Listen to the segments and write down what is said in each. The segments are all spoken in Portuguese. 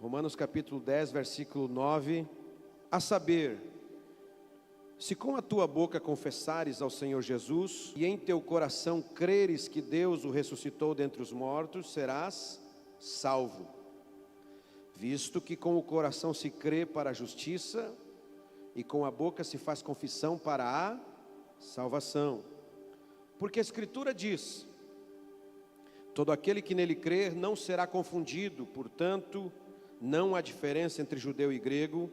Romanos capítulo 10, versículo 9, a saber, se com a tua boca confessares ao Senhor Jesus, e em teu coração creres que Deus o ressuscitou dentre os mortos, serás salvo. Visto que com o coração se crê para a justiça, e com a boca se faz confissão para a salvação. Porque a Escritura diz: todo aquele que nele crer não será confundido, portanto, não há diferença entre judeu e grego,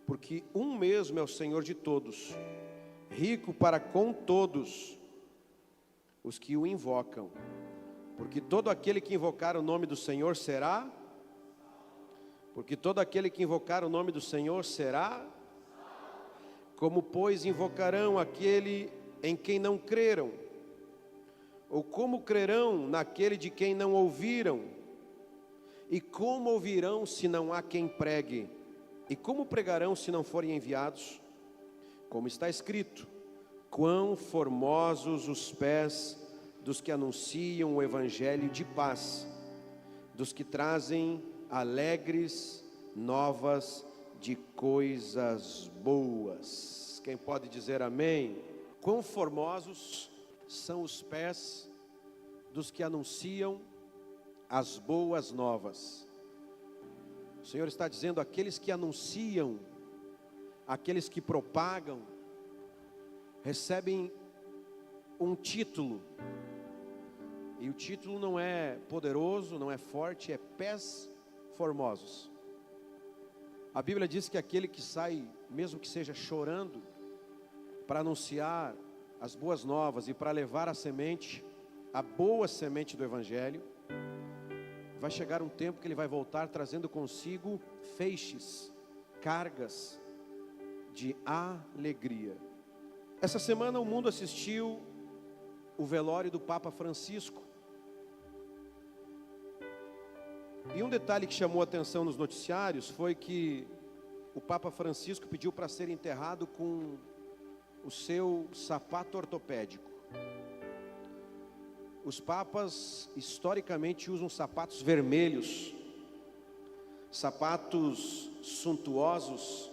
porque um mesmo é o Senhor de todos, rico para com todos os que o invocam. Porque todo aquele que invocar o nome do Senhor será, como pois invocarão aquele em quem não creram? Ou como crerão naquele de quem não ouviram? E como ouvirão se não há quem pregue? E como pregarão se não forem enviados? Como está escrito: quão formosos os pés dos que anunciam o evangelho de paz, dos que trazem alegres novas de coisas boas. Quem pode dizer amém? Quão formosos são os pés dos que anunciam as boas novas. O Senhor está dizendo: aqueles que anunciam, aqueles que propagam, recebem um título, e o título não é poderoso, não é forte, é pés formosos. A Bíblia diz que aquele que sai, mesmo que seja chorando, para anunciar as boas novas e para levar a semente, a boa semente do Evangelho, vai chegar um tempo que ele vai voltar trazendo consigo feixes, cargas de alegria. Essa semana o mundo assistiu o velório do Papa Francisco. E um detalhe que chamou a atenção nos noticiários foi que o Papa Francisco pediu para ser enterrado com o seu sapato ortopédico. Os papas historicamente usam sapatos vermelhos, sapatos suntuosos.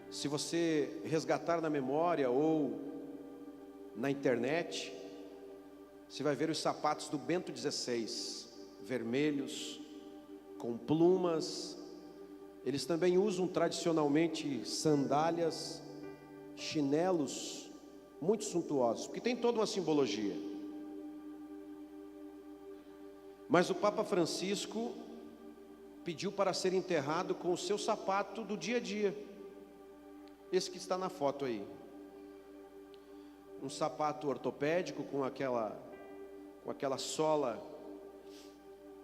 Se você resgatar na memória ou na internet, você vai ver os sapatos do Bento XVI, vermelhos, com plumas. Eles também usam tradicionalmente sandálias, chinelos muito suntuosos, porque tem toda uma simbologia. Mas o Papa Francisco pediu para ser enterrado com o seu sapato do dia a dia, esse que está na foto aí, um sapato ortopédico com aquela sola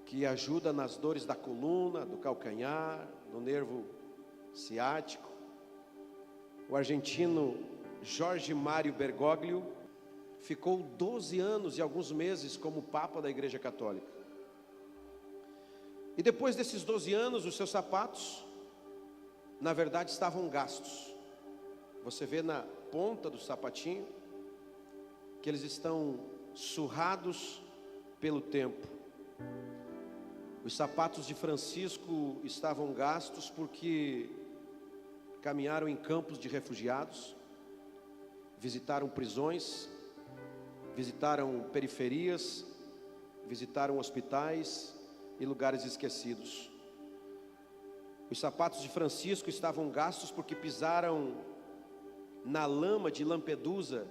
que ajuda nas dores da coluna, do calcanhar, do nervo ciático. O argentino Jorge Mário Bergoglio ficou 12 anos e alguns meses como Papa da Igreja Católica. E depois desses 12 anos, os seus sapatos, na verdade, estavam gastos. Você vê na ponta do sapatinho que eles estão surrados pelo tempo. Os sapatos de Francisco estavam gastos porque caminharam em campos de refugiados, visitaram prisões, visitaram periferias, visitaram hospitais e lugares esquecidos. Os sapatos de Francisco estavam gastos porque pisaram na lama de Lampedusa,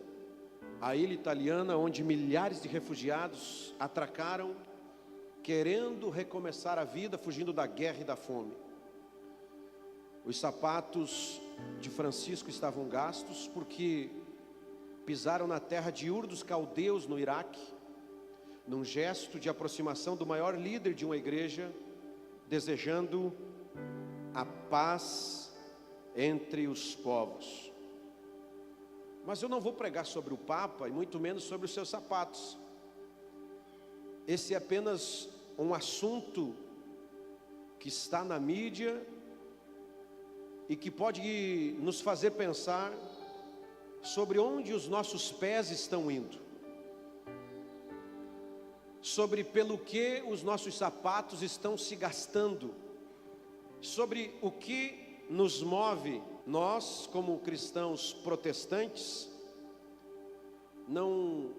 a ilha italiana onde milhares de refugiados atracaram, querendo recomeçar a vida, fugindo da guerra e da fome. Os sapatos de Francisco estavam gastos porque pisaram na terra de Ur dos Caldeus, no Iraque, num gesto de aproximação do maior líder de uma igreja, desejando a paz entre os povos. Mas eu não vou pregar sobre o Papa, e muito menos sobre os seus sapatos. Esse é apenas um assunto que está na mídia e que pode nos fazer pensar sobre onde os nossos pés estão indo. sobre pelo que os nossos sapatos estão se gastando, sobre o que nos move. Nós, como cristãos protestantes, não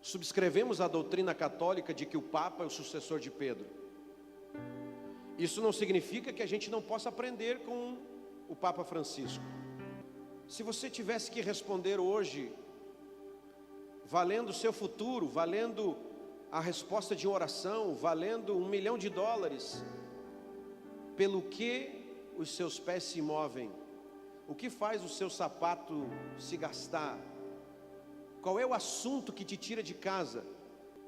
subscrevemos a doutrina católica de que o Papa é o sucessor de Pedro. Isso não significa que a gente não possa aprender com o Papa Francisco. Se você tivesse que responder hoje, valendo o seu futuro, valendo a resposta de oração, valendo $1 milhão, pelo que os seus pés se movem, o que faz o seu sapato se gastar? Qual é o assunto que te tira de casa?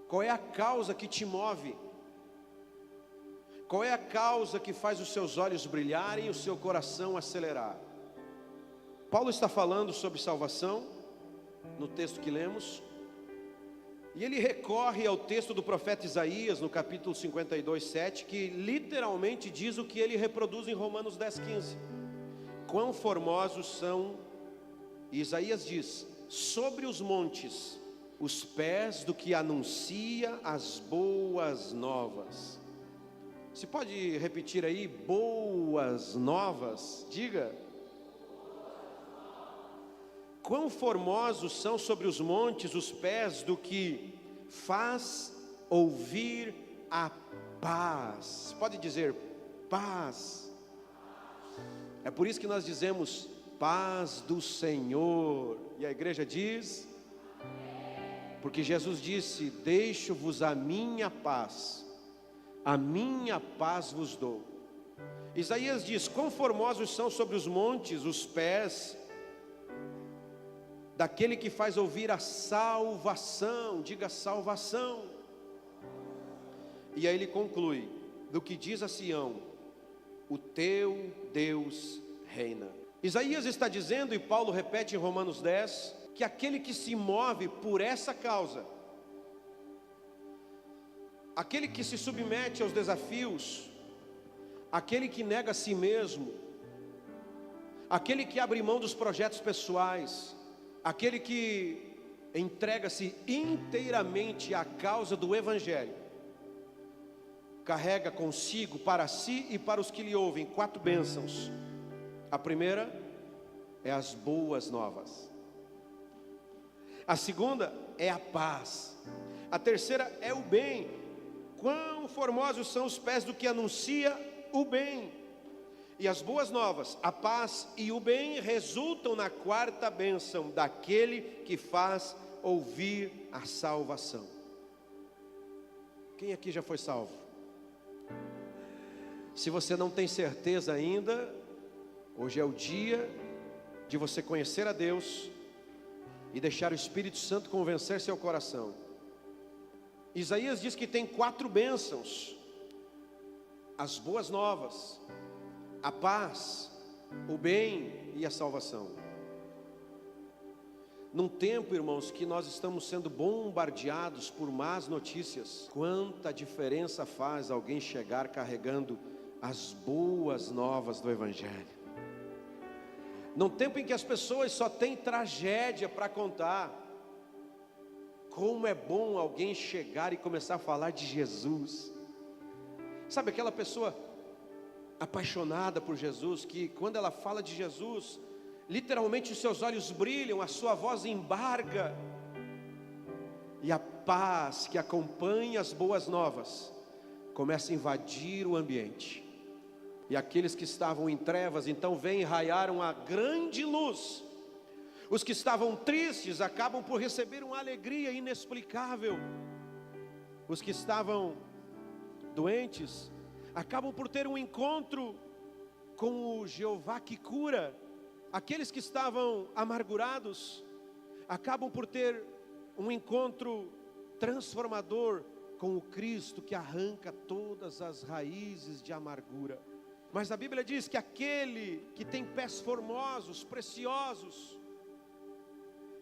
Qual é a causa que te move? Qual é a causa que faz os seus olhos brilharem e o seu coração acelerar? Paulo está falando sobre salvação, no texto que lemos, e ele recorre ao texto do profeta Isaías, no capítulo 52:7, que literalmente diz o que ele reproduz em Romanos 10:15. Quão formosos são, e Isaías diz, sobre os montes, os pés do que anuncia as boas novas. Você pode repetir aí, boas novas? Diga. Quão formosos são sobre os montes os pés do que faz ouvir a paz. Pode dizer paz. É por isso que nós dizemos paz do Senhor. E a igreja diz, porque Jesus disse, deixo-vos a minha paz vos dou. Isaías diz, quão formosos são sobre os montes os pés daquele que faz ouvir a salvação. Diga salvação. E aí ele conclui, do que diz a Sião, o teu Deus reina. Isaías está dizendo, e Paulo repete em Romanos 10, que aquele que se move por essa causa, aquele que se submete aos desafios, aquele que nega a si mesmo, aquele que abre mão dos projetos pessoais, aquele que entrega-se inteiramente à causa do Evangelho, carrega consigo, para si e para os que lhe ouvem, 4 bênçãos. A primeira é as boas novas. A segunda é a paz. A terceira é o bem. Quão formosos são os pés do que anuncia o bem. E as boas novas, a paz e o bem, resultam na 4ª bênção, daquele que faz ouvir a salvação. Quem aqui já foi salvo? Se você não tem certeza ainda, hoje é o dia de você conhecer a Deus e deixar o Espírito Santo convencer seu coração. Isaías diz que tem 4 bênçãos: as boas novas, a paz, o bem e a salvação. Num tempo, irmãos, que nós estamos sendo bombardeados por más notícias, quanta diferença faz alguém chegar carregando as boas novas do Evangelho. Num tempo em que as pessoas só têm tragédia para contar, como é bom alguém chegar e começar a falar de Jesus. Sabe aquela pessoa apaixonada por Jesus, que quando ela fala de Jesus, literalmente os seus olhos brilham, a sua voz embarga, e a paz que acompanha as boas novas começa a invadir o ambiente, e aqueles que estavam em trevas, então vêm raiar uma grande luz. Os que estavam tristes acabam por receber uma alegria inexplicável. Os que estavam doentes acabam por ter um encontro com o Jeová que cura. Aqueles que estavam amargurados acabam por ter um encontro transformador com o Cristo que arranca todas as raízes de amargura. Mas a Bíblia diz que aquele que tem pés formosos, preciosos,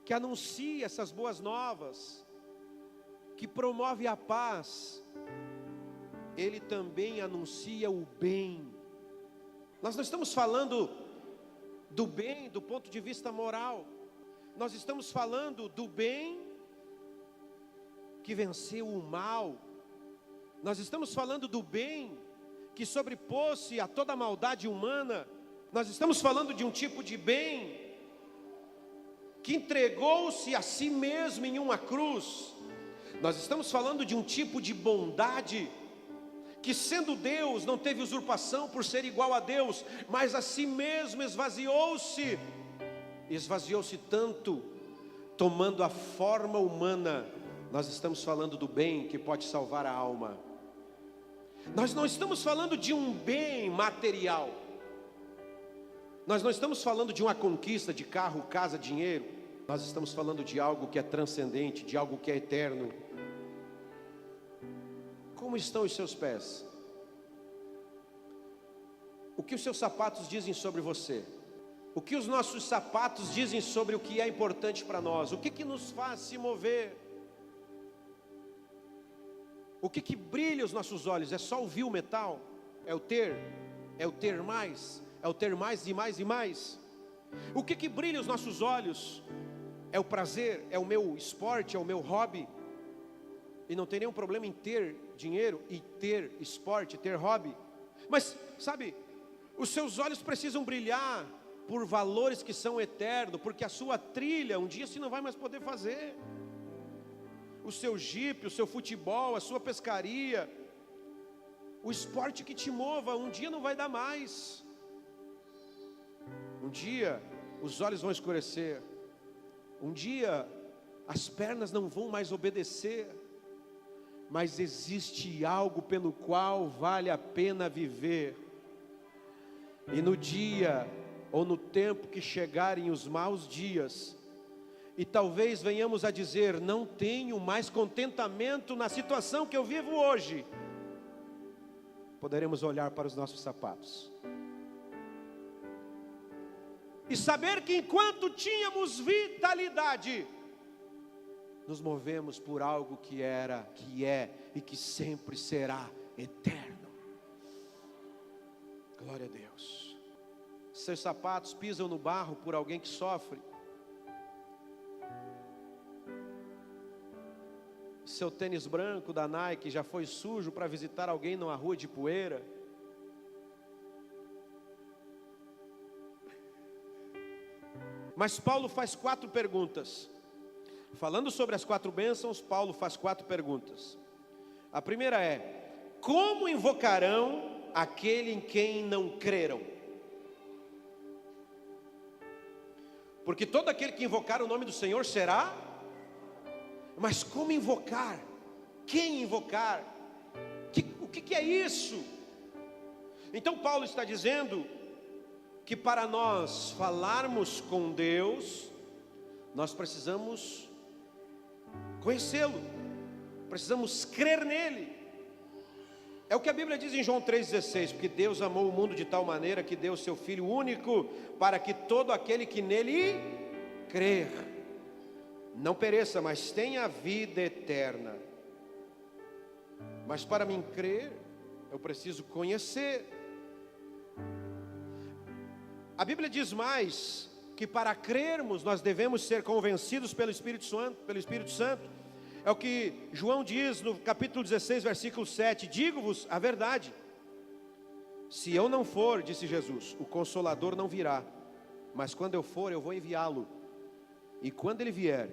que anuncia essas boas novas, que promove a paz, ele também anuncia o bem. Nós não estamos falando do bem do ponto de vista moral, nós estamos falando do bem que venceu o mal. Nós estamos falando do bem que sobrepôs-se a toda a maldade humana. Nós estamos falando de um tipo de bem que entregou-se a si mesmo em uma cruz. Nós estamos falando de um tipo de bondade que, sendo Deus, não teve usurpação por ser igual a Deus, mas a si mesmo esvaziou-se tanto, tomando a forma humana. Nós estamos falando do bem que pode salvar a alma. Nós não estamos falando de um bem material. Nós não estamos falando de uma conquista de carro, casa, dinheiro. Nós estamos falando de algo que é transcendente, de algo que é eterno. Como estão os seus pés? O que os seus sapatos dizem sobre você? O que os nossos sapatos dizem sobre o que é importante para nós? O que nos faz se mover? O que brilha os nossos olhos? É só ouvir o metal? É o ter? É o ter mais? É o ter mais e mais e mais? O que brilha os nossos olhos? É o prazer? É o meu esporte? É o meu hobby? E não tem nenhum problema em ter dinheiro e ter esporte, ter hobby. Mas, sabe, os seus olhos precisam brilhar por valores que são eternos, porque a sua trilha, um dia você não vai mais poder fazer. O seu jipe, o seu futebol, a sua pescaria, o esporte que te mova, um dia não vai dar mais. Um dia os olhos vão escurecer. Um dia as pernas não vão mais obedecer. Mas existe algo pelo qual vale a pena viver. E no dia ou no tempo que chegarem os maus dias, e talvez venhamos a dizer: não tenho mais contentamento na situação que eu vivo hoje, poderemos olhar para os nossos sapatos e saber que enquanto tínhamos vitalidade, nos movemos por algo que era, que é e que sempre será eterno. Glória a Deus. Seus sapatos pisam no barro por alguém que sofre. Seu tênis branco da Nike já foi sujo para visitar alguém numa rua de poeira. Mas Paulo faz 4 perguntas. Falando sobre as 4 bênçãos, Paulo faz 4 perguntas. A primeira é: como invocarão aquele em quem não creram? Porque todo aquele que invocar o nome do Senhor será. Mas como invocar? Quem invocar? O que é isso? Então Paulo está dizendo que para nós falarmos com Deus, nós precisamos conhecê-lo, precisamos crer nele. É o que a Bíblia diz em João 3,16: porque Deus amou o mundo de tal maneira que deu o seu Filho único, para que todo aquele que nele crer não pereça, mas tenha a vida eterna. Mas para mim crer, eu preciso conhecer. A Bíblia diz mais, que para crermos nós devemos ser convencidos pelo Espírito Santo. É o que João diz no capítulo 16, versículo 7: digo-vos a verdade, se eu não for, disse Jesus, o Consolador não virá, mas quando eu for, eu vou enviá-lo. E quando ele vier,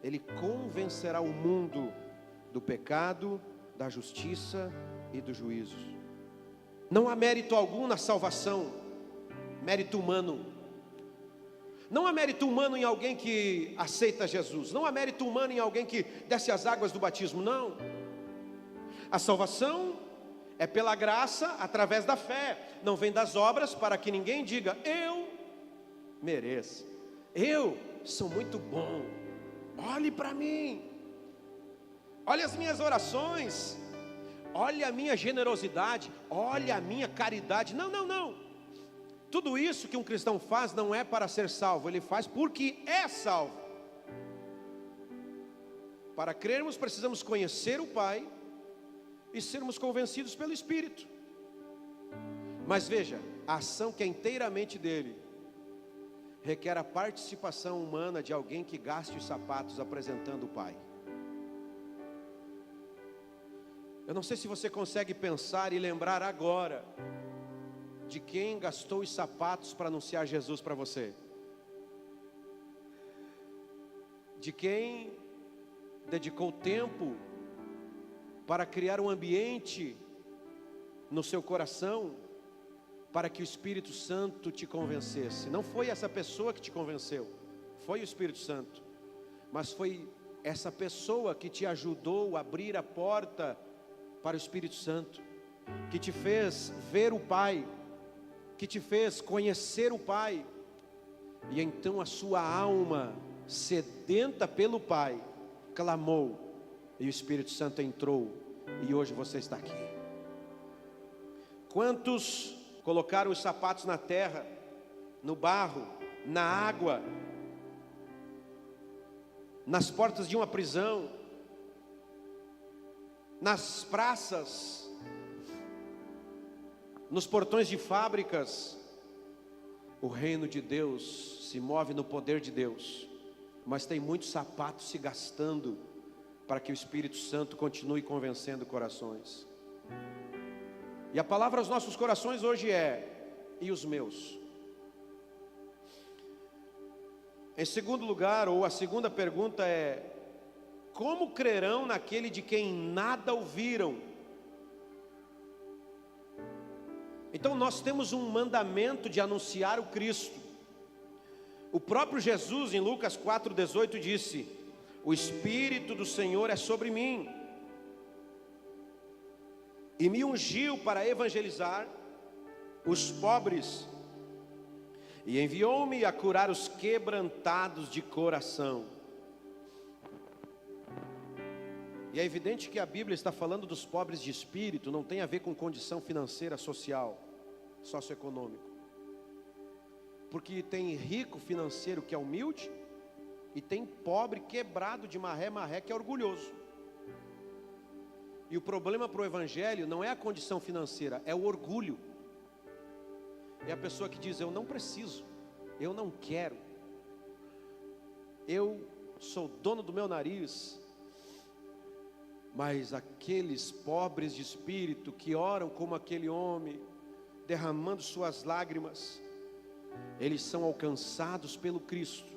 ele convencerá o mundo do pecado, da justiça e do juízo. Não há mérito algum na salvação, mérito humano. Não há mérito humano em alguém que aceita Jesus. Não há mérito humano em alguém que desce as águas do batismo, não. A salvação é pela graça, através da fé. Não vem das obras, para que ninguém diga: eu mereço, eu sou muito bom, olhe para mim, olhe as minhas orações, olhe a minha generosidade, olhe a minha caridade. Não, não, não. Tudo isso que um cristão faz não é para ser salvo, ele faz porque é salvo. Para crermos, precisamos conhecer o Pai e sermos convencidos pelo Espírito. Mas veja, a ação que é inteiramente dele requer a participação humana de alguém que gaste os sapatos apresentando o Pai. Eu não sei se você consegue pensar e lembrar agora de quem gastou os sapatos para anunciar Jesus para você. De quem dedicou tempo para criar um ambiente no seu coração para que o Espírito Santo te convencesse. Não foi essa pessoa que te convenceu, foi o Espírito Santo, mas foi essa pessoa que te ajudou a abrir a porta para o Espírito Santo, que te fez ver o Pai, que te fez conhecer o Pai, e então a sua alma, sedenta pelo Pai, clamou, e o Espírito Santo entrou, e hoje você está aqui. Quantos colocaram os sapatos na terra, no barro, na água, nas portas de uma prisão, nas praças, nos portões de fábricas? O reino de Deus se move no poder de Deus, mas tem muitos sapatos se gastando para que o Espírito Santo continue convencendo corações. E a palavra aos nossos corações hoje é: e os meus? Em segundo lugar, ou a segunda pergunta é: como crerão naquele de quem nada ouviram? Então nós temos um mandamento de anunciar o Cristo. O próprio Jesus em Lucas 4,18 disse: o Espírito do Senhor é sobre mim, e me ungiu para evangelizar os pobres, e enviou-me a curar os quebrantados de coração. E é evidente que a Bíblia está falando dos pobres de espírito, não tem a ver com condição financeira, social, socioeconômico. Porque tem rico financeiro que é humilde, e tem pobre quebrado de marré que é orgulhoso. E o problema para o Evangelho não é a condição financeira, é o orgulho. É a pessoa que diz: eu não preciso, eu não quero, eu sou dono do meu nariz. Mas aqueles pobres de espírito que oram como aquele homem, derramando suas lágrimas, eles são alcançados pelo Cristo,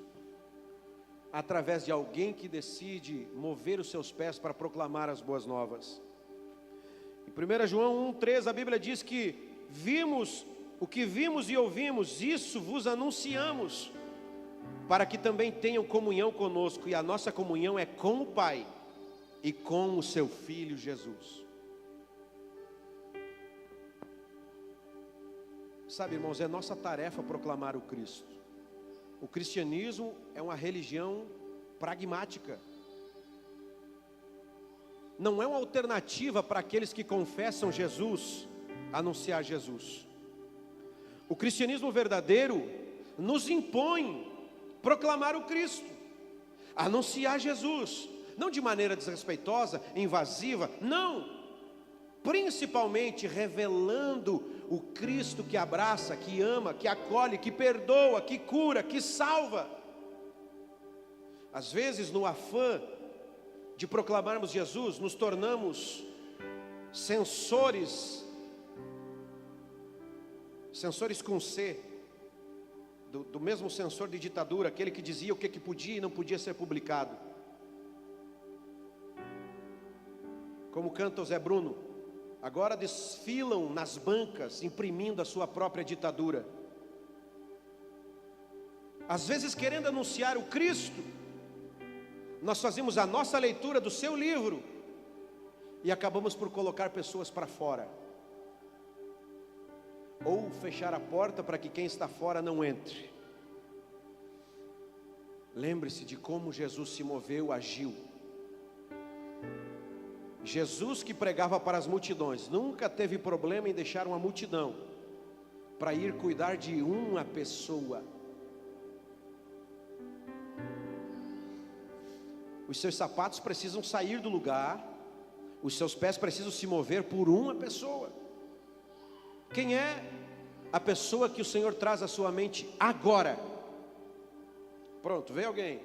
através de alguém que decide mover os seus pés para proclamar as boas novas. Em 1 João 1,3 a Bíblia diz que o que vimos e ouvimos, isso vos anunciamos, para que também tenham comunhão conosco, e a nossa comunhão é com o Pai e com o seu Filho Jesus. Sabe, irmãos, é nossa tarefa proclamar o Cristo. O cristianismo é uma religião pragmática, não é uma alternativa para aqueles que confessam Jesus, anunciar Jesus. O cristianismo verdadeiro nos impõe proclamar o Cristo, anunciar Jesus, não de maneira desrespeitosa, invasiva, não, principalmente revelando o Cristo que abraça, que ama, que acolhe, que perdoa, que cura, que salva. Às vezes, no afã de proclamarmos Jesus, nos tornamos censores com C, do mesmo censor de ditadura, aquele que dizia o que podia e não podia ser publicado. Como canta o Zé Bruno, agora desfilam nas bancas, imprimindo a sua própria ditadura. Às vezes, querendo anunciar o Cristo, nós fazemos a nossa leitura do seu livro e acabamos por colocar pessoas para fora, ou fechar a porta para que quem está fora não entre. Lembre-se de como Jesus se moveu, agiu. Jesus, que pregava para as multidões, nunca teve problema em deixar uma multidão para ir cuidar de uma pessoa. Os seus sapatos precisam sair do lugar, os seus pés precisam se mover por uma pessoa. Quem é a pessoa que o Senhor traz à sua mente agora? Pronto, veio alguém?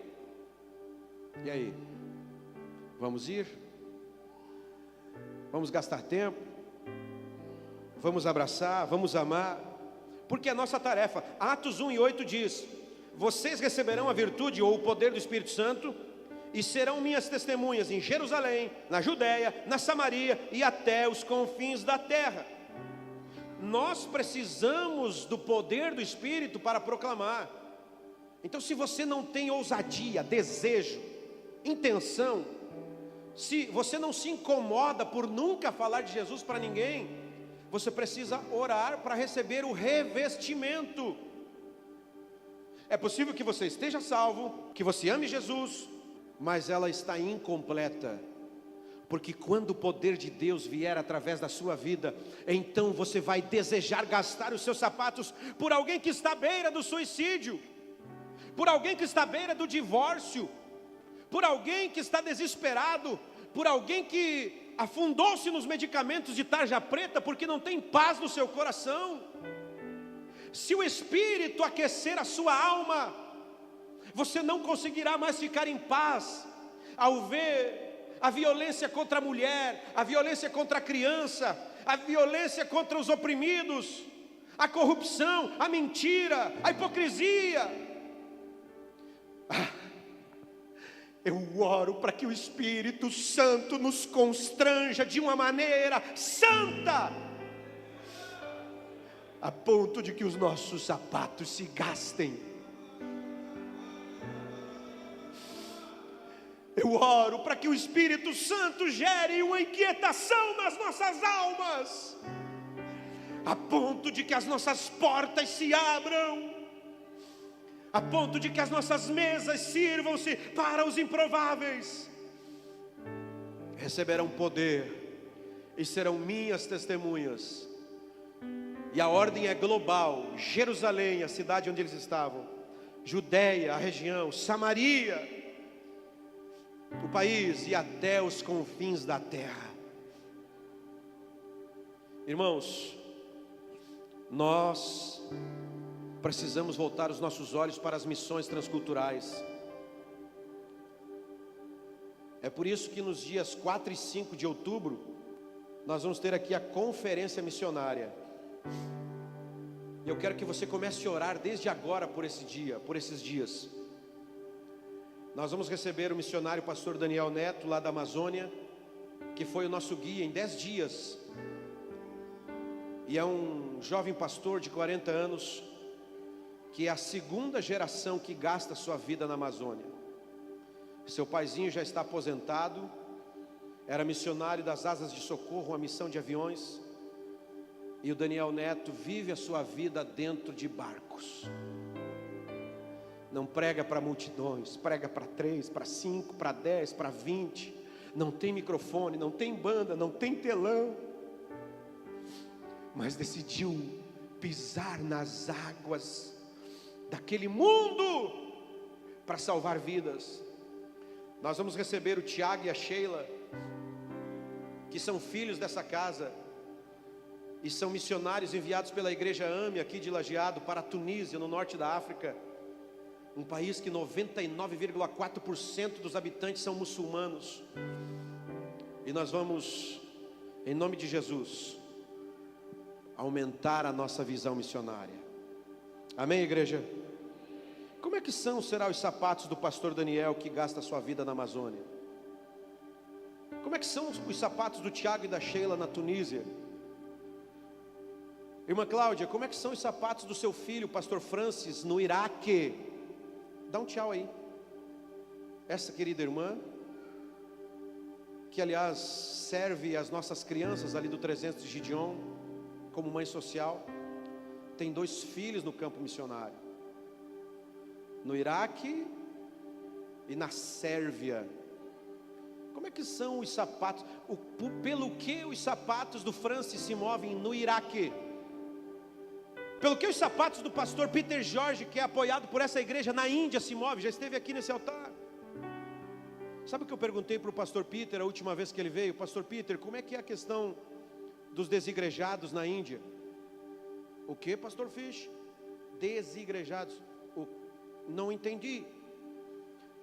E aí? Vamos ir? vamos gastar tempo, vamos abraçar, vamos amar, porque é nossa tarefa. Atos 1:8 diz: vocês receberão a virtude ou o poder do Espírito Santo e serão minhas testemunhas em Jerusalém, na Judéia, na Samaria e até os confins da terra. Nós precisamos do poder do Espírito para proclamar. Então, se você não tem ousadia, desejo, intenção, se você não se incomoda por nunca falar de Jesus para ninguém, você precisa orar para receber o revestimento. É possível que você esteja salvo, que você ame Jesus, mas ela está incompleta, porque quando o poder de Deus vier através da sua vida, então você vai desejar gastar os seus sapatos por alguém que está à beira do suicídio, por alguém que está à beira do divórcio, por alguém que está desesperado, por alguém que afundou-se nos medicamentos de tarja preta porque não tem paz no seu coração. Se o Espírito aquecer a sua alma, você não conseguirá mais ficar em paz ao ver a violência contra a mulher, a violência contra a criança, a violência contra os oprimidos, a corrupção, a mentira, a hipocrisia. Eu oro para que o Espírito Santo nos constranja de uma maneira santa, a ponto de que os nossos sapatos se gastem. Eu oro para que o Espírito Santo gere uma inquietação nas nossas almas, a ponto de que as nossas portas se abram, a ponto de que as nossas mesas sirvam-se para os improváveis. Receberão poder e serão minhas testemunhas. E a ordem é global: Jerusalém, a cidade onde eles estavam, Judéia, a região, Samaria, o país, e até os confins da terra. Irmãos, nós precisamos voltar os nossos olhos para as missões transculturais. É por isso que nos dias 4 e 5 de outubro, nós vamos ter aqui a conferência missionária. Eu quero que você comece a orar desde agora por esse dia, por esses dias. Nós vamos receber o missionário pastor Daniel Neto, lá da Amazônia, que foi o nosso guia em 10 dias. E é um jovem pastor de 40 anos, que é a segunda geração que gasta a sua vida na Amazônia. Seu paizinho já está aposentado, era missionário das Asas de Socorro, uma missão de aviões. E o Daniel Neto vive a sua vida dentro de barcos. Não prega para multidões, prega para 3, para 5, para 10, para 20. Não tem microfone, não tem banda, não tem telão. Mas decidiu pisar nas águas daquele mundo para salvar vidas. Nós vamos receber o Tiago e a Sheila, que são filhos dessa casa e são missionários enviados pela igreja AME aqui de Lajeado para a Tunísia, no norte da África. Um país que 99,4% dos habitantes são muçulmanos. E nós vamos, em nome de Jesus, aumentar a nossa visão missionária. Amém, igreja? Como é que serão os sapatos do pastor Daniel, que gasta a sua vida na Amazônia? Como é que são os sapatos do Tiago e da Sheila na Tunísia? Irmã Cláudia, como é que são os sapatos do seu filho, o pastor Francis, no Iraque? Dá um tchau aí. Essa querida irmã, que aliás serve as nossas crianças ali do 300 de Gideon, como mãe social, tem 2 filhos no campo missionário, no Iraque e na Sérvia. Como é que são os sapatos? Pelo que os sapatos do Francis se movem no Iraque? Pelo que os sapatos do pastor Peter Jorge, que é apoiado por essa igreja na Índia, se move? Já esteve aqui nesse altar. Sabe o que eu perguntei para o pastor Peter a última vez que ele veio? Pastor Peter, como é que é a questão dos desigrejados na Índia? O que, pastor Fish? Desigrejados? Não entendi.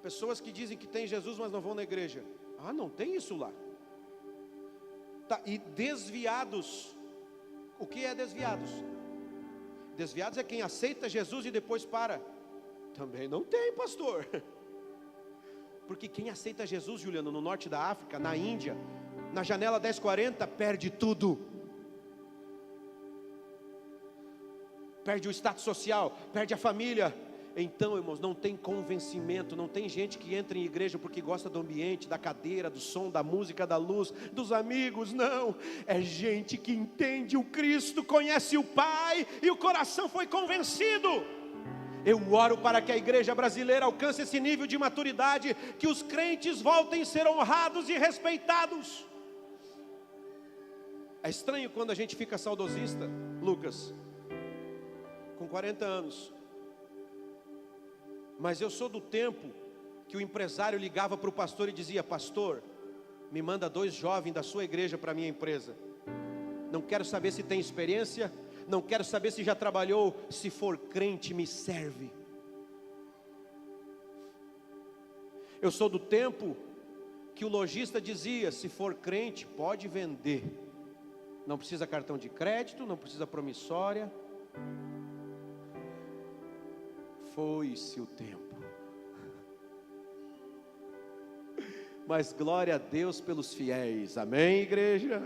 Pessoas que dizem que tem Jesus, mas não vão na igreja. Ah, não tem isso lá. E desviados. O que é desviados? Desviados é quem aceita Jesus e depois para. Também não tem, pastor. Porque quem aceita Jesus, Juliano, no norte da África, na Índia, na janela 1040, perde tudo. Perde o status social, perde a família. Então, irmãos, não tem convencimento, não tem gente que entra em igreja porque gosta do ambiente, da cadeira, do som, da música, da luz, dos amigos, não. É gente que entende o Cristo, conhece o Pai e o coração foi convencido. Eu oro para que a igreja brasileira alcance esse nível de maturidade, que os crentes voltem a ser honrados e respeitados. É estranho quando a gente fica saudosista, Lucas, com 40 anos. Mas eu sou do tempo que o empresário ligava para o pastor e dizia: pastor, me manda 2 jovens da sua igreja para a minha empresa. Não quero saber se tem experiência, não quero saber se já trabalhou, se for crente me serve. Eu sou do tempo que o lojista dizia: se for crente pode vender, não precisa cartão de crédito, não precisa promissória. Foi-se o tempo. Mas glória a Deus pelos fiéis, amém, igreja?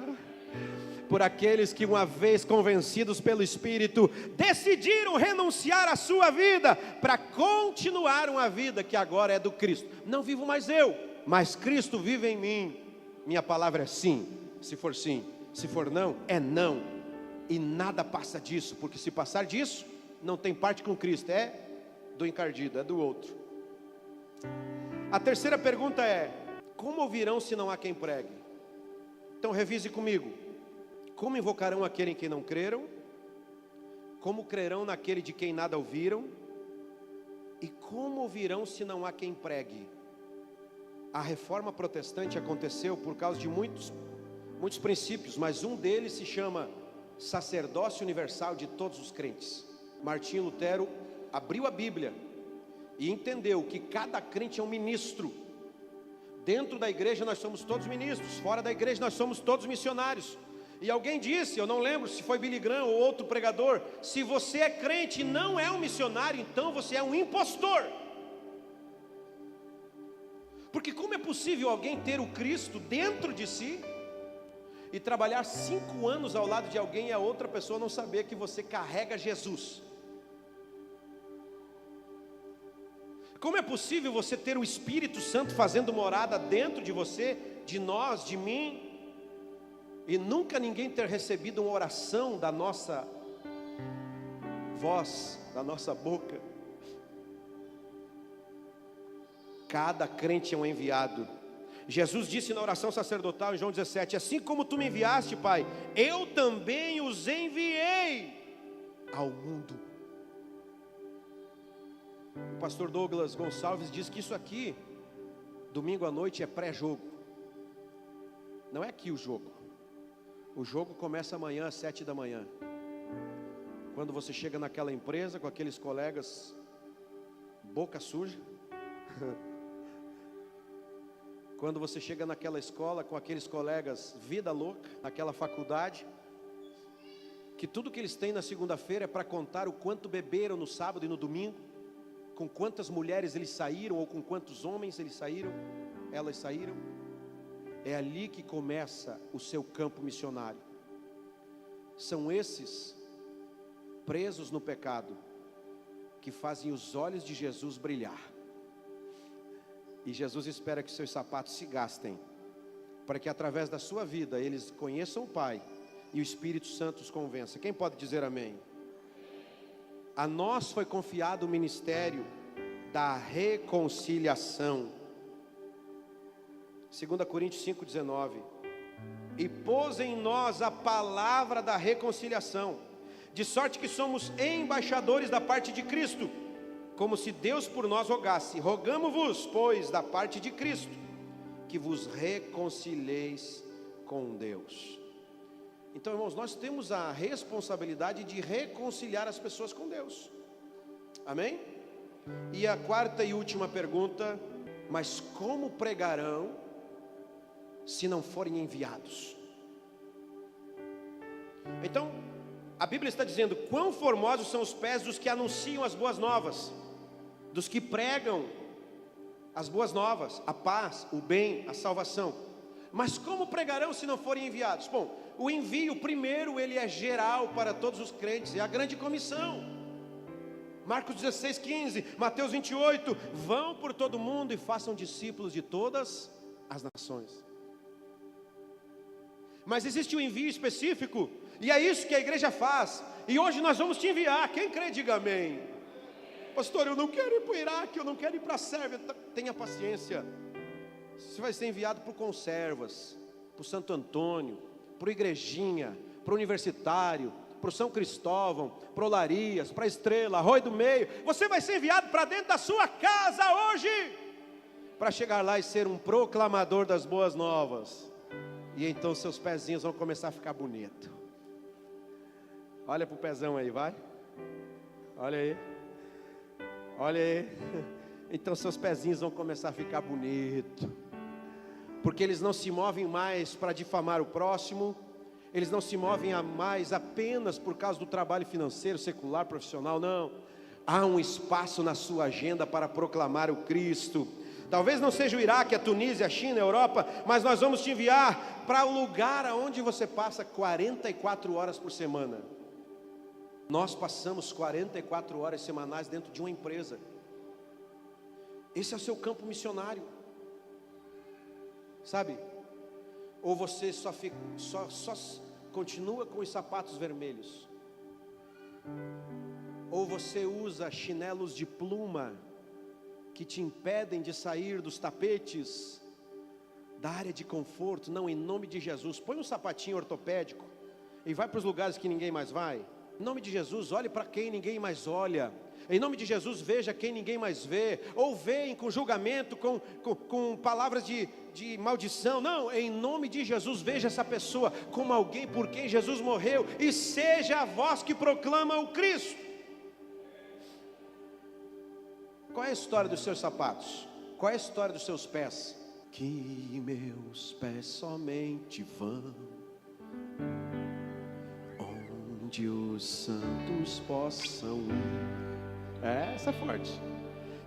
Por aqueles que uma vez convencidos pelo Espírito, decidiram renunciar à sua vida, para continuar uma vida que agora é do Cristo. Não vivo mais eu, mas Cristo vive em mim. Minha palavra é sim, se for sim, se for não, é não. E nada passa disso, porque se passar disso, não tem parte com Cristo, é do encardido, é do outro. A terceira pergunta é: como ouvirão se não há quem pregue? Então revise comigo. Como invocarão aquele em quem não creram? Como crerão naquele de quem nada ouviram? E como ouvirão se não há quem pregue? A reforma protestante aconteceu por causa de muitos princípios, mas um deles se chama sacerdócio universal de todos os crentes. Martinho Lutero abriu a Bíblia e entendeu que cada crente é um ministro. Dentro da igreja nós somos todos ministros, fora da igreja nós somos todos missionários. E alguém disse, eu não lembro se foi Billy Graham ou outro pregador: se você é crente e não é um missionário, então você é um impostor. Porque como é possível alguém ter o Cristo dentro de si e trabalhar 5 anos ao lado de alguém e a outra pessoa não saber que você carrega Jesus? Como é possível você ter o Espírito Santo fazendo morada dentro de você, de nós, de mim, e nunca ninguém ter recebido uma oração da nossa voz, da nossa boca? Cada crente é um enviado. Jesus disse na oração sacerdotal em João 17: assim como tu me enviaste, Pai, eu também os enviei ao mundo. O pastor Douglas Gonçalves diz que isso aqui, domingo à noite, é pré-jogo. Não é aqui o jogo. O jogo começa amanhã às 7 da manhã. Quando você chega naquela empresa com aqueles colegas boca suja. Quando você chega naquela escola com aqueles colegas vida louca, naquela faculdade, que tudo que eles têm na segunda-feira é para contar o quanto beberam no sábado e no domingo, com quantas mulheres eles saíram, ou com quantos homens elas saíram. É ali que começa o seu campo missionário. São esses presos no pecado que fazem os olhos de Jesus brilhar. E Jesus espera que seus sapatos se gastem, para que através da sua vida eles conheçam o Pai e o Espírito Santo os convença. Quem pode dizer amém? A nós foi confiado o ministério da reconciliação. 2 Coríntios 5,19. E pôs em nós a palavra da reconciliação, de sorte que somos embaixadores da parte de Cristo, como se Deus por nós rogasse. Rogamo-vos, pois, da parte de Cristo, que vos reconcilieis com Deus. Então, irmãos, nós temos a responsabilidade de reconciliar as pessoas com Deus. Amém? E a quarta e última pergunta: mas como pregarão se não forem enviados? Então, a Bíblia está dizendo: quão formosos são os pés dos que anunciam as boas novas, dos que pregam as boas novas, a paz, o bem, a salvação. Mas como pregarão se não forem enviados? Bom, o envio primeiro, ele é geral para todos os crentes, é a grande comissão. Marcos 16:15, Mateus 28, vão por todo mundo e façam discípulos de todas as nações. Mas existe um envio específico, e é isso que a igreja faz. E hoje nós vamos te enviar. Quem crê, diga amém. Pastor, eu não quero ir para o Iraque, eu não quero ir para a Sérvia. Tenha paciência. Você vai ser enviado para o Conservas, para o Santo Antônio, para o Igrejinha, para o Universitário, para o São Cristóvão, para o Olarias, para a Estrela, Arroio do Meio. Você vai ser enviado para dentro da sua casa hoje, para chegar lá e ser um proclamador das boas novas. E então seus pezinhos vão começar a ficar bonitos. Olha para o pezão aí, vai. Olha aí. Olha aí. Então seus pezinhos vão começar a ficar bonitos. Porque eles não se movem mais para difamar o próximo. Eles não se movem mais apenas por causa do trabalho financeiro, secular, profissional. Não. Há um espaço na sua agenda para proclamar o Cristo. Talvez não seja o Iraque, a Tunísia, a China, a Europa, mas nós vamos te enviar para o lugar onde você passa 44 horas por semana. Nós passamos 44 horas semanais dentro de uma empresa. Esse é o seu campo missionário. Sabe? Ou você só continua com os sapatos vermelhos, ou você usa chinelos de pluma que te impedem de sair dos tapetes da área de conforto. Não, em nome de Jesus, põe um sapatinho ortopédico e vai para os lugares que ninguém mais vai. Em nome de Jesus, olhe para quem ninguém mais olha. Em nome de Jesus, veja quem ninguém mais vê. Ou veem com julgamento, com palavras de maldição. Não, em nome de Jesus, veja essa pessoa como alguém por quem Jesus morreu, e seja a voz que proclama o Cristo. Qual é a história dos seus sapatos? Qual é a história dos seus pés? Que meus pés somente vão onde os santos possam ir. Essa é forte.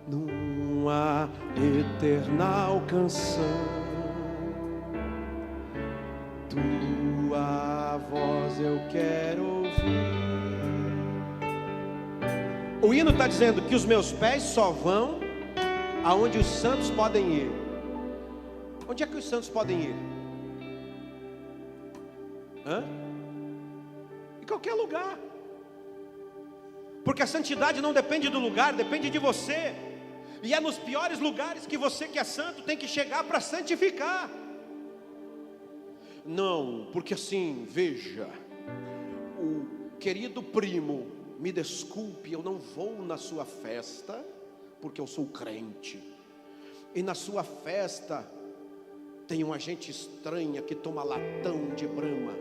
Numa eterna canção, tua voz eu quero ouvir. O hino está dizendo que os meus pés só vão aonde os santos podem ir. Onde é que os santos podem ir? Em qualquer lugar. Porque a santidade não depende do lugar, depende de você. E é nos piores lugares que você que é santo tem que chegar para santificar. Não, porque assim, veja, o querido primo, me desculpe, eu não vou na sua festa, porque eu sou crente. E na sua festa tem uma gente estranha que toma latão de Brahma.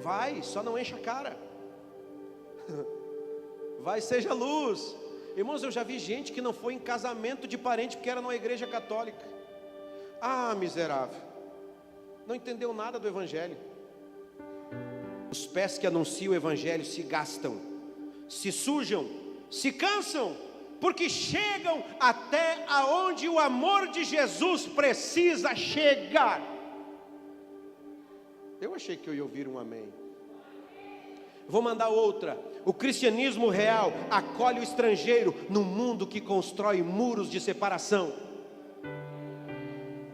Vai, só não enche a cara. Vai, seja luz. Irmãos, eu já vi gente que não foi em casamento de parente porque era numa igreja católica. Ah, miserável, não entendeu nada do evangelho. Os pés que anunciam o evangelho se gastam, se sujam, se cansam, porque chegam até aonde o amor de Jesus precisa chegar. Eu achei que eu ia ouvir um amém. Vou mandar outra. O cristianismo real acolhe o estrangeiro num mundo que constrói muros de separação.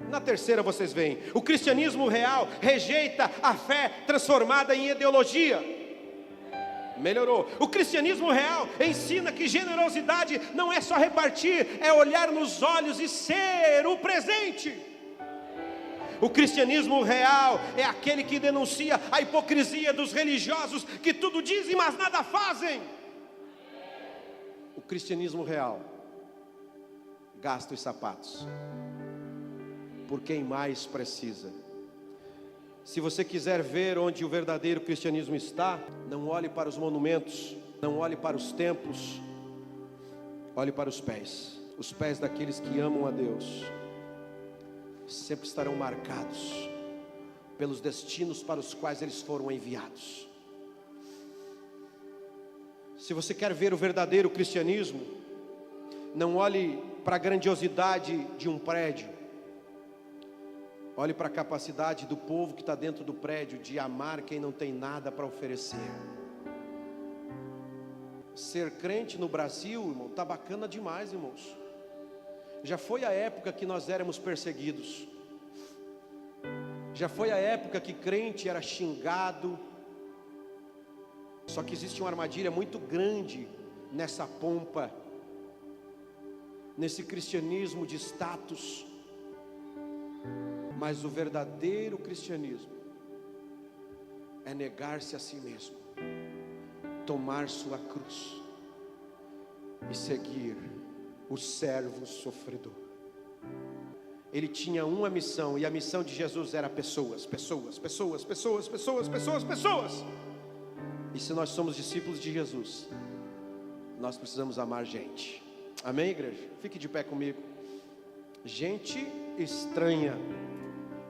Na terceira vocês veem, o cristianismo real rejeita a fé transformada em ideologia. Melhorou. O cristianismo real ensina que generosidade não é só repartir, é olhar nos olhos e ser o presente. O cristianismo real é aquele que denuncia a hipocrisia dos religiosos que tudo dizem, mas nada fazem. O cristianismo real gasta os sapatos por quem mais precisa. Se você quiser ver onde o verdadeiro cristianismo está, não olhe para os monumentos, não olhe para os templos, olhe para os pés daqueles que amam a Deus. Sempre estarão marcados pelos destinos para os quais eles foram enviados. Se você quer ver o verdadeiro cristianismo, não olhe para a grandiosidade de um prédio, olhe para a capacidade do povo que está dentro do prédio de amar quem não tem nada para oferecer. Ser crente no Brasil, irmão, está bacana demais, irmãos. Já foi a época que nós éramos perseguidos, já foi a época que crente era xingado. Só que existe uma armadilha muito grande nessa pompa, nesse cristianismo de status. Mas o verdadeiro cristianismo é negar-se a si mesmo, tomar sua cruz e seguir o servo sofredor. Ele tinha uma missão, e a missão de Jesus era pessoas. E se nós somos discípulos de Jesus, nós precisamos amar gente. Amém, igreja? Fique de pé comigo. Gente estranha,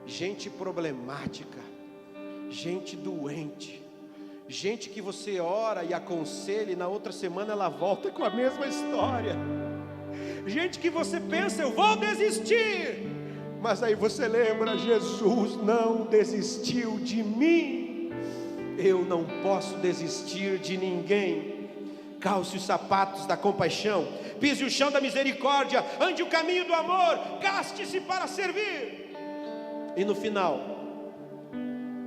gente problemática, gente doente, gente que você ora e aconselha e na outra semana ela volta com a mesma história. Gente que você pensa, eu vou desistir, mas aí você lembra, Jesus não desistiu de mim. Eu não posso desistir de ninguém. Calce os sapatos da compaixão, pise o chão da misericórdia, ande o caminho do amor, gaste-se para servir. E no final,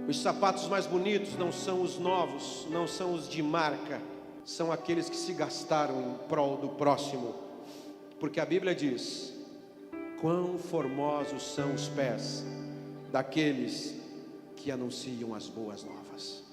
os sapatos mais bonitos não são os novos, não são os de marca, são aqueles que se gastaram em prol do próximo. Porque a Bíblia diz: quão formosos são os pés daqueles que anunciam as boas novas.